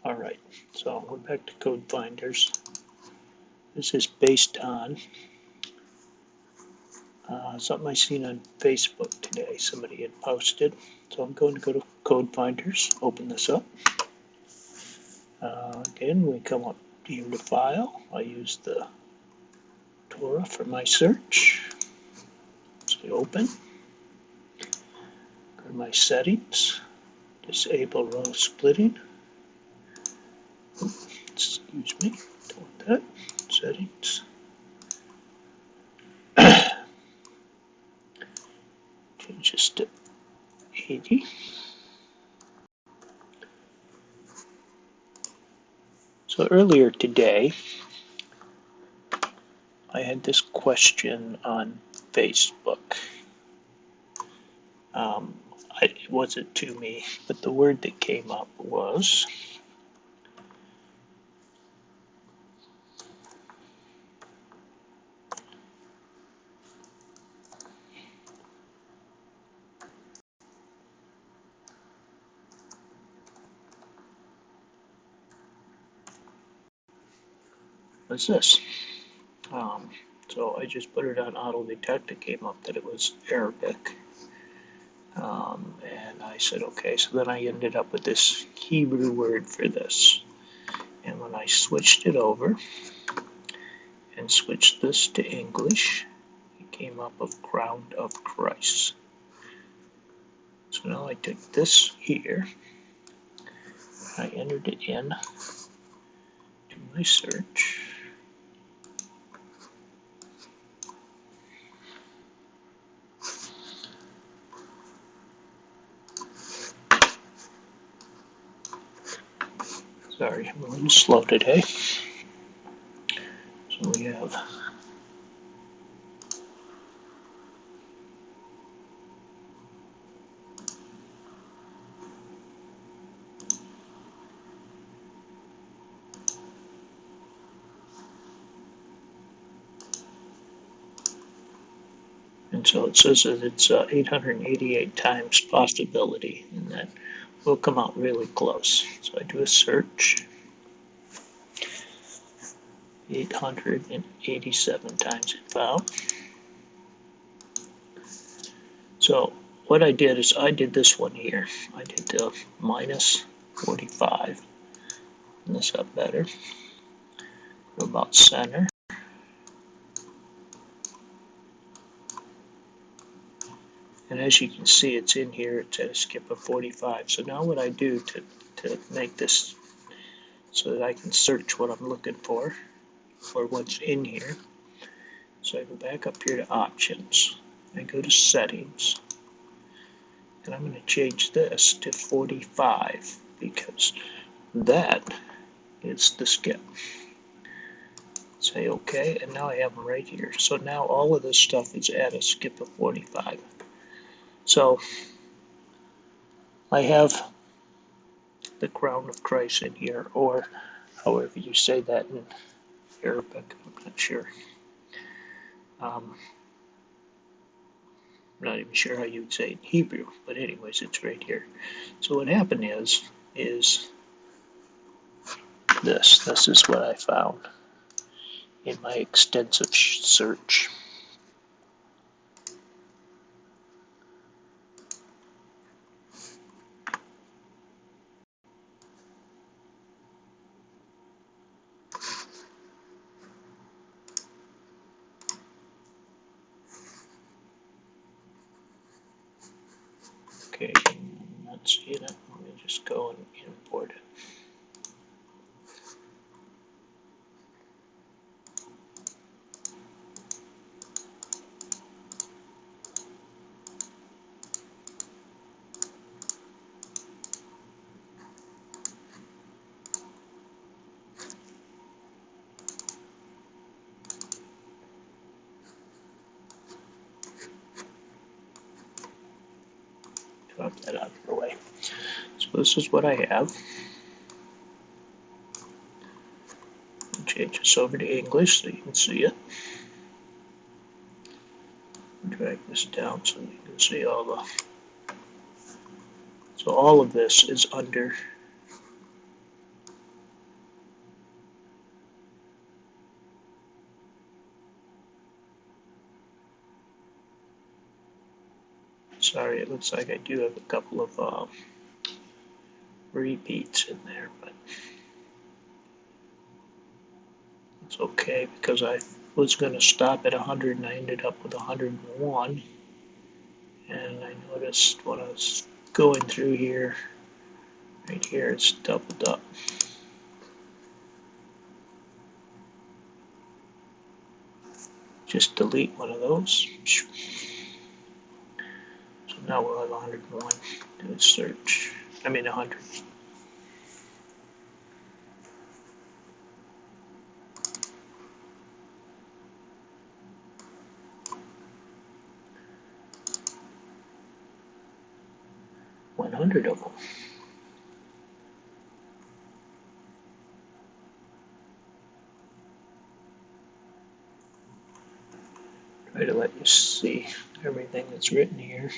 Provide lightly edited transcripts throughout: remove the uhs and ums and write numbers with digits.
Alright, so we're back to Code Finders. This is based on something I seen on Facebook today. Somebody had posted. So I'm going to go to Code Finders, open this up. Again, we come up here to File. I use the Torah for my search. Say Open. Go to my settings. Disable row splitting. Excuse me, don't want that. Settings. Change this to 80. So earlier today, I had this question on Facebook. It wasn't to me, but the word that came up was this. So I just put it on auto detect. It came up that it was Arabic. And I said, okay, so then I ended up with this Hebrew word for this. And when I switched it over and switched this to English, it came up with Crown of Christ. So now I took this here, I entered it in to my search. Sorry, I'm a little slow today. So we have and so it says that it's 888 times possibility, and that will come out really close. So I do a search. 887 times it found. So what I did is I did this one here. I did the minus 45. And this up better. Go about center. And as you can see, it's in here. It's at a skip of 45. So now what I do to make this so that I can search what I'm looking for or what's in here. So I go back up here to options. I go to settings. And I'm going to change this to 45 because that is the skip. Say OK, and now I have them right here. So now all of this stuff is at a skip of 45. So I have the Crown of Christ in here, or however you say that in Arabic, I'm not sure. I'm not even sure how you would say it in Hebrew, but anyways, it's right here. So what happened is this. This is what I found in my extensive search. Okay, not seeing it. Let me just go and import it. Drop that out of the way. So this is what I have. Change this over to English so you can see it. Drag this down so you can see all the. So all of this is under Sorry, it looks like I do have a couple of repeats in there, but it's okay because I was going to stop at 100 and I ended up with 101. And I noticed when I was going through here, right here, it's doubled up. Just delete one of those. So now we'll have 101. Do a search. I mean 100. One hundred of them. Try to let you see everything that's written here.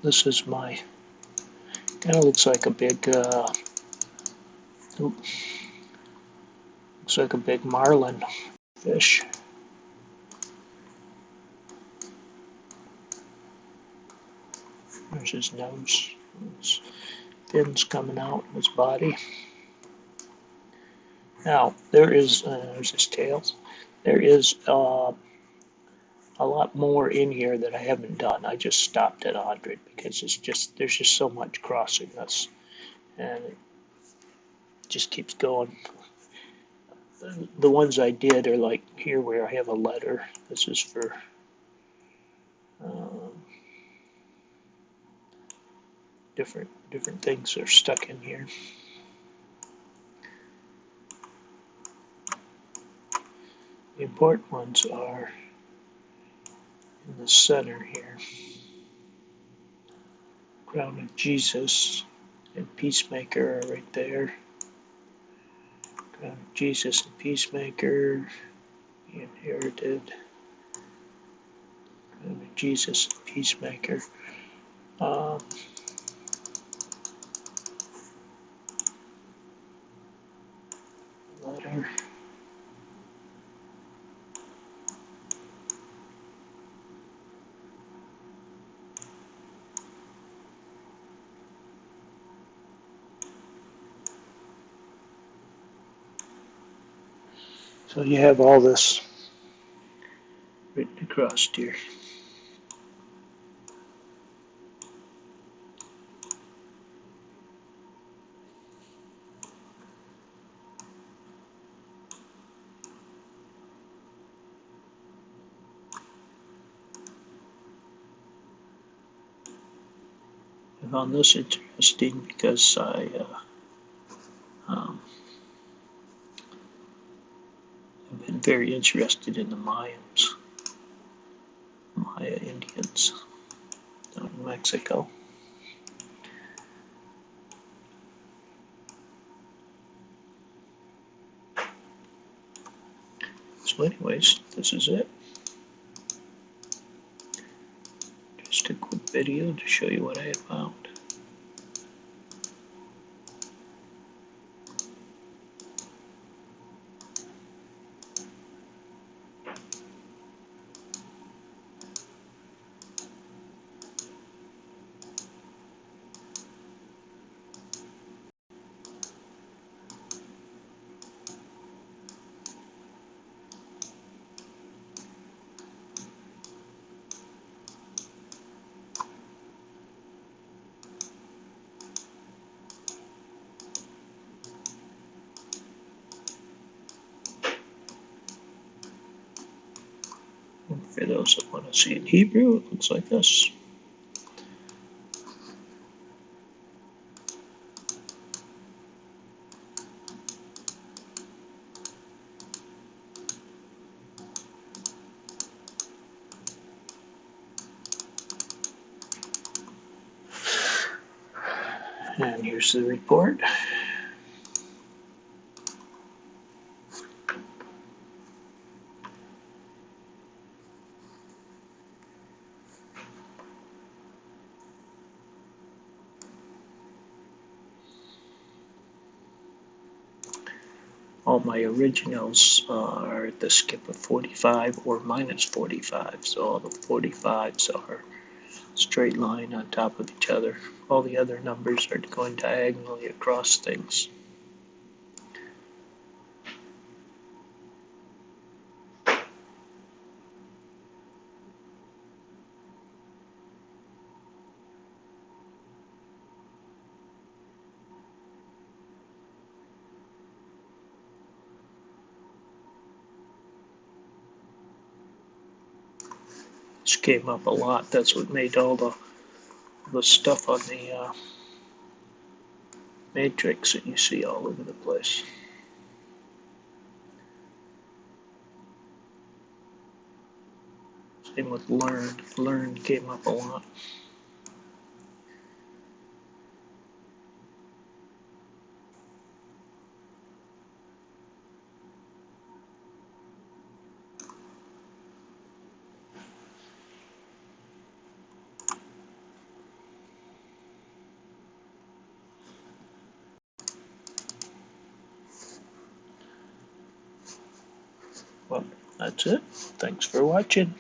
This is my, kind of looks like a big, looks like a big marlin fish. There's his nose, his fins coming out of his body. Now, there's his tail. There is a lot more in here that I haven't done. I just stopped at 100 because there's just so much crossing this, and it just keeps going. The ones I did are like here where I have a letter. This is for different things are stuck in here. The important ones are in the center here. Crown of Jesus and Peacemaker are right there. Crown of Jesus and Peacemaker, he inherited. Crown of Jesus and Peacemaker. Letter. So you have all this written across here. I found this interesting because I've been very interested in the Maya Indians down in Mexico. So anyways, this is it. Just a quick video to show you what I had found. And for those that want to see in Hebrew, it looks like this. And here's the report. all my originals are at the skip of 45 or minus 45. So all the 45s are straight line on top of each other. All the other numbers are going diagonally across things. This came up a lot. That's what made all the stuff on the matrix that you see all over the place. Same with learn. Learn came up a lot. Well, that's it. Thanks for watching.